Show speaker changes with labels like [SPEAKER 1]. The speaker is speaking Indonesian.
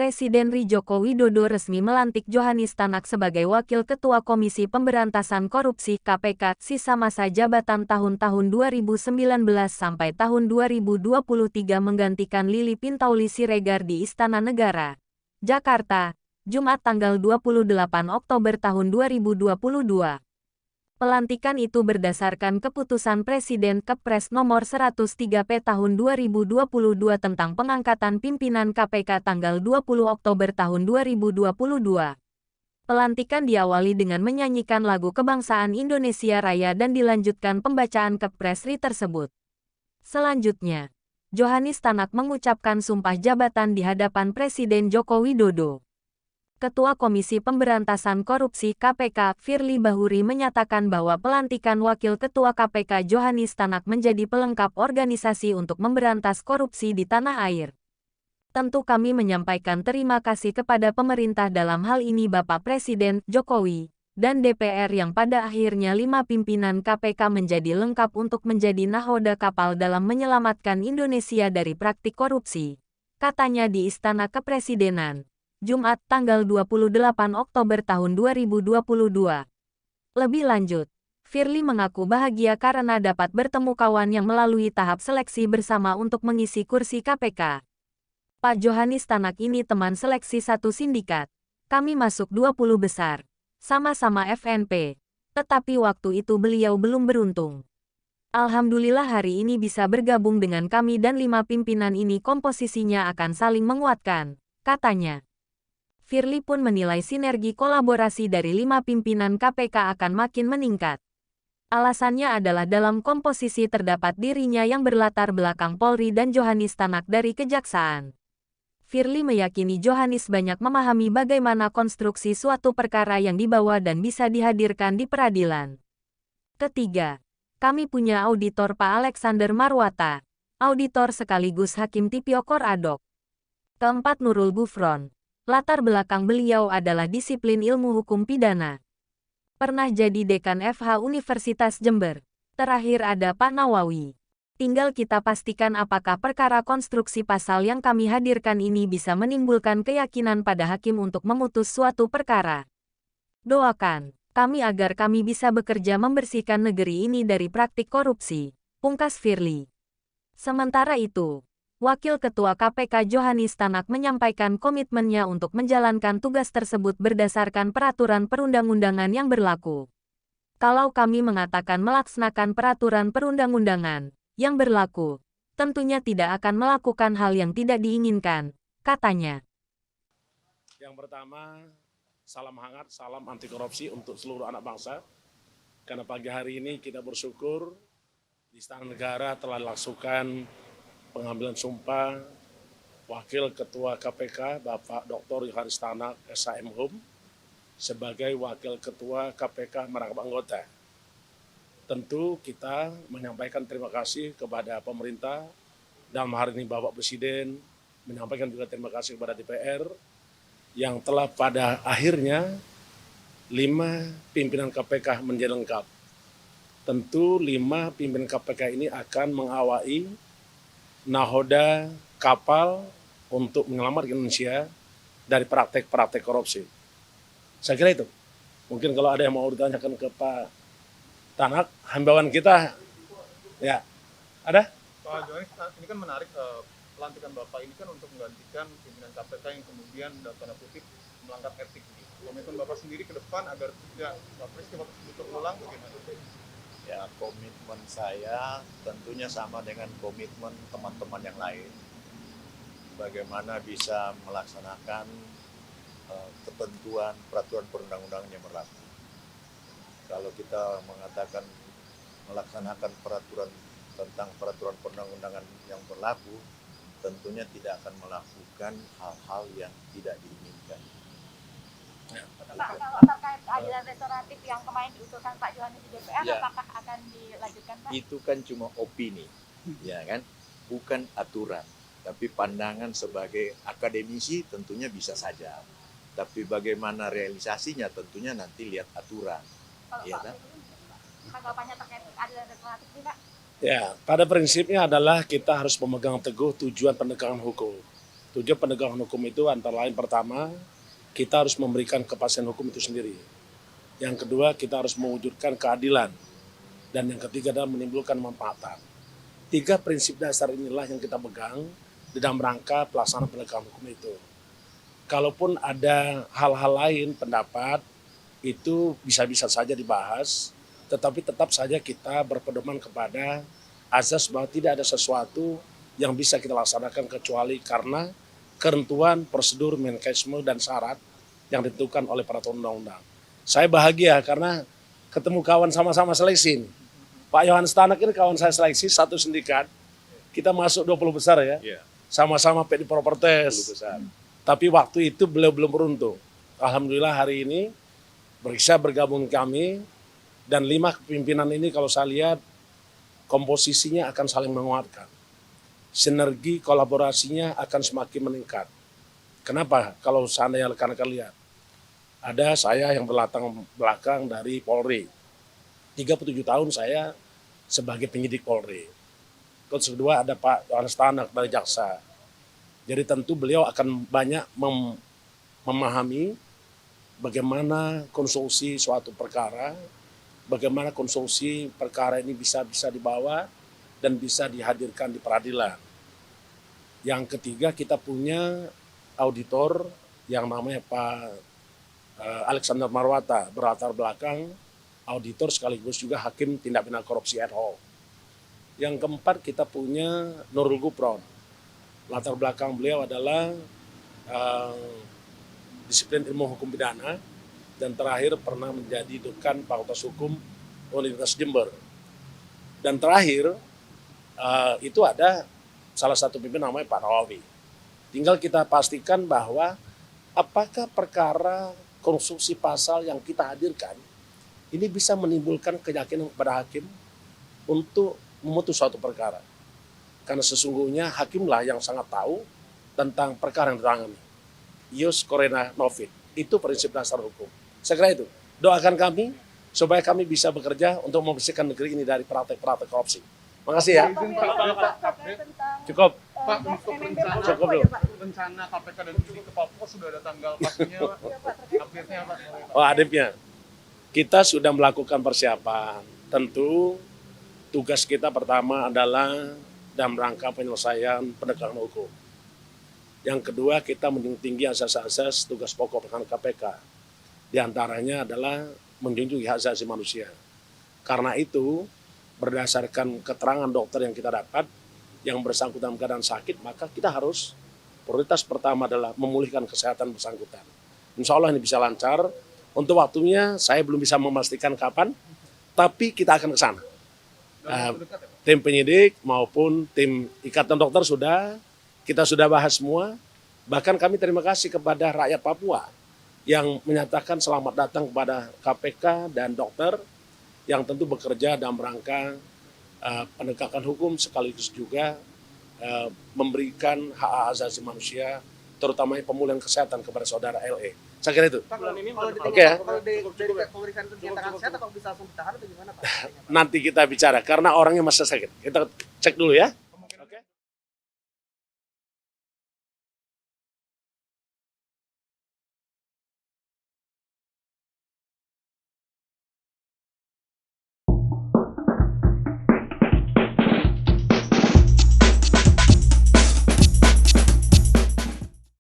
[SPEAKER 1] Presiden RI Joko Widodo resmi melantik Johanis Tanak sebagai Wakil Ketua Komisi Pemberantasan Korupsi (KPK) sisa masa jabatan tahun-tahun 2019 sampai tahun 2023 menggantikan Lili Pintauli Siregar di Istana Negara, Jakarta, Jumat tanggal 28 Oktober tahun 2022. Pelantikan itu berdasarkan keputusan Presiden Kepres nomor 103/P tahun 2022 tentang pengangkatan pimpinan KPK tanggal 20 Oktober tahun 2022. Pelantikan diawali dengan menyanyikan lagu kebangsaan Indonesia Raya dan dilanjutkan pembacaan Kepres RI tersebut. Selanjutnya, Johanis Tanak mengucapkan sumpah jabatan di hadapan Presiden Joko Widodo. Ketua Komisi Pemberantasan Korupsi (KPK), Firly Bahuri menyatakan bahwa pelantikan Wakil Ketua KPK Johanis Tanak menjadi pelengkap organisasi untuk memberantas korupsi di tanah air. Tentu kami menyampaikan terima kasih kepada pemerintah dalam hal ini Bapak Presiden Jokowi dan DPR yang pada akhirnya 5 pimpinan KPK menjadi lengkap untuk menjadi nahoda kapal dalam menyelamatkan Indonesia dari praktik korupsi, katanya di Istana Kepresidenan, Jumat tanggal 28 Oktober tahun 2022. Lebih lanjut, Firly mengaku bahagia karena dapat bertemu kawan yang melalui tahap seleksi bersama untuk mengisi kursi KPK. Pak Johanis Tanak ini teman seleksi satu sindikat. Kami masuk 20 besar. Sama-sama FNP. Tetapi waktu itu beliau belum beruntung. Alhamdulillah hari ini bisa bergabung dengan kami dan 5 pimpinan ini komposisinya akan saling menguatkan, katanya. Firly pun menilai sinergi kolaborasi dari 5 pimpinan KPK akan makin meningkat. Alasannya adalah dalam komposisi terdapat dirinya yang berlatar belakang Polri dan Johanis Tanak dari Kejaksaan. Firly meyakini Johanis banyak memahami bagaimana konstruksi suatu perkara yang dibawa dan bisa dihadirkan di peradilan. Ketiga, kami punya auditor Pak Alexander Marwata, auditor sekaligus Hakim Tipikor Adhok. Keempat, Nurul Gufron. Latar belakang beliau adalah disiplin ilmu hukum pidana. Pernah jadi dekan FH Universitas Jember. Terakhir ada Pak Nawawi. Tinggal kita pastikan apakah perkara konstruksi pasal yang kami hadirkan ini bisa menimbulkan keyakinan pada hakim untuk memutus suatu perkara. Doakan kami agar kami bisa bekerja membersihkan negeri ini dari praktik korupsi, pungkas Firly. Sementara itu, Wakil Ketua KPK Johanis Tanak menyampaikan komitmennya untuk menjalankan tugas tersebut berdasarkan peraturan perundang-undangan yang berlaku. Kalau kami mengatakan melaksanakan peraturan perundang-undangan yang berlaku, tentunya tidak akan melakukan hal yang tidak diinginkan, katanya.
[SPEAKER 2] Yang pertama, salam hangat, salam anti korupsi untuk seluruh anak bangsa. Karena pagi hari ini kita bersyukur di Istana Negara telah dilangsungkan pengambilan sumpah Wakil Ketua KPK Bapak Dr. Johanis Tanak, SHM sebagai Wakil Ketua KPK merangkap anggota. Tentu kita menyampaikan terima kasih kepada pemerintah, dalam hari ini Bapak Presiden, menyampaikan juga terima kasih kepada DPR yang telah pada akhirnya 5 pimpinan KPK menjadi lengkap. Tentu 5 pimpinan KPK ini akan mengawai nahoda kapal untuk menyelamatkan Indonesia dari praktek-praktek korupsi. Saya kira itu. Mungkin kalau ada yang mau ditanyakan ke Pak Tanak, himbauan kita, ya ada?
[SPEAKER 3] Pak Johanis, ini kan menarik, pelantikan Bapak ini kan untuk menggantikan pimpinan KPK yang kemudian dalam tanda kutip melanggar etik. Komitmen Bapak sendiri ke depan agar tidak peristiwa tersebut terulang bagaimana?
[SPEAKER 4] Ya, komitmen saya tentunya sama dengan komitmen teman-teman yang lain. Bagaimana bisa melaksanakan ketentuan peraturan perundang-undangan yang berlaku. Kalau kita mengatakan melaksanakan peraturan tentang peraturan perundang-undangan yang berlaku, tentunya tidak akan melakukan hal-hal yang tidak diinginkan.
[SPEAKER 5] Pak, kalau terkait keadilan restoratif yang kemarin diusulkan Pak Johanis di DPR, ya, apakah akan dilanjutkan, Pak?
[SPEAKER 4] Itu kan cuma opini, ya kan, bukan aturan. Tapi pandangan sebagai akademisi tentunya bisa saja. Tapi bagaimana realisasinya tentunya nanti lihat aturan.
[SPEAKER 5] Kalau
[SPEAKER 4] Ya,
[SPEAKER 5] Pak,
[SPEAKER 4] kan?
[SPEAKER 5] tanggapannya terkait keadilan restoratif ini, Pak?
[SPEAKER 2] Ya, pada prinsipnya adalah kita harus memegang teguh tujuan penegakan hukum. Tujuan penegakan hukum itu antara lain pertama, kita harus memberikan kepastian hukum itu sendiri. Yang kedua, kita harus mewujudkan keadilan. Dan yang ketiga adalah menimbulkan manfaatan. 3 prinsip dasar inilah yang kita pegang di dalam rangka pelaksanaan penegakan hukum itu. Kalaupun ada hal-hal lain pendapat, itu bisa-bisa saja dibahas, tetapi tetap saja kita berpedoman kepada azas bahwa tidak ada sesuatu yang bisa kita laksanakan kecuali karena ketentuan, prosedur, mekanisme, dan syarat yang ditentukan oleh peraturan undang-undang. Saya bahagia karena ketemu kawan sama-sama seleksi. Pak Yohanes Tanak ini kawan saya seleksi, satu sindikat. Kita masuk 20 besar ya. Sama-sama PD Properties. Tapi waktu itu beliau belum beruntung. Alhamdulillah hari ini bisa bergabung kami. Dan 5 kepimpinan ini kalau saya lihat komposisinya akan saling menguatkan. Sinergi kolaborasinya akan semakin meningkat. Kenapa? Kalau seandainya rekan-rekan lihat, ada saya yang berlatar belakang dari Polri. 37 tahun saya sebagai penyidik Polri. Terus kedua ada Pak Yohanes Tanak dari Jaksa. Jadi tentu beliau akan banyak memahami bagaimana konstruksi suatu perkara, bagaimana konstruksi perkara ini bisa dibawa dan bisa dihadirkan di peradilan. Yang ketiga, kita punya auditor yang namanya Pak Alexander Marwata, berlatar belakang auditor sekaligus juga hakim tindak pidana korupsi ad hoc. Yang keempat, kita punya Nurul Gufron. Latar belakang beliau adalah disiplin ilmu hukum pidana, dan terakhir pernah menjadi dekan Fakultas Hukum Universitas Jember. Dan terakhir, itu ada salah satu pimpinan namanya Pak Nawawi. Tinggal kita pastikan bahwa apakah perkara konstruksi pasal yang kita hadirkan ini bisa menimbulkan keyakinan kepada hakim untuk memutus suatu perkara. Karena sesungguhnya hakimlah yang sangat tahu tentang perkara yang ditangani. Ius Corena Novit, itu prinsip dasar hukum. Saya kira itu. Doakan kami supaya kami bisa bekerja untuk membersihkan negeri ini dari praktek-praktek korupsi. Makasih ya. Cukup.
[SPEAKER 3] Pak, untuk rencana,
[SPEAKER 2] Cukup dulu.
[SPEAKER 3] rencana KPK dan penyidik ke Papua sudah ada tanggal pastinya, Pak? Update-nya, Pak?
[SPEAKER 2] Oh, adibnya. Kita sudah melakukan persiapan. Tentu tugas kita pertama adalah dalam rangka penyelesaian penegakan hukum. Yang kedua, kita menjunjung tinggi asas-asas tugas pokok KPK. Di antaranya adalah menjunjung hak asasi manusia. Karena itu, berdasarkan keterangan dokter yang kita dapat, yang bersangkutan keadaan sakit, maka kita harus prioritas pertama adalah memulihkan kesehatan bersangkutan. Insya Allah ini bisa lancar. Untuk waktunya saya belum bisa memastikan kapan, tapi kita akan ke sana. Tim penyidik maupun tim ikatan dokter kita sudah bahas semua. Bahkan kami terima kasih kepada rakyat Papua yang menyatakan selamat datang kepada KPK dan dokter yang tentu bekerja dalam rangka penegakan hukum sekaligus juga memberikan hak asasi manusia, terutama pemulihan kesehatan kepada saudara LE. Saya kira itu. Oke ya.
[SPEAKER 6] Kalau dari pemeriksaan itu dinyatakan sehat, apakah bisa langsung ditahan atau gimana Pak?
[SPEAKER 2] Nanti kita bicara karena orangnya masih sakit. Kita cek dulu ya.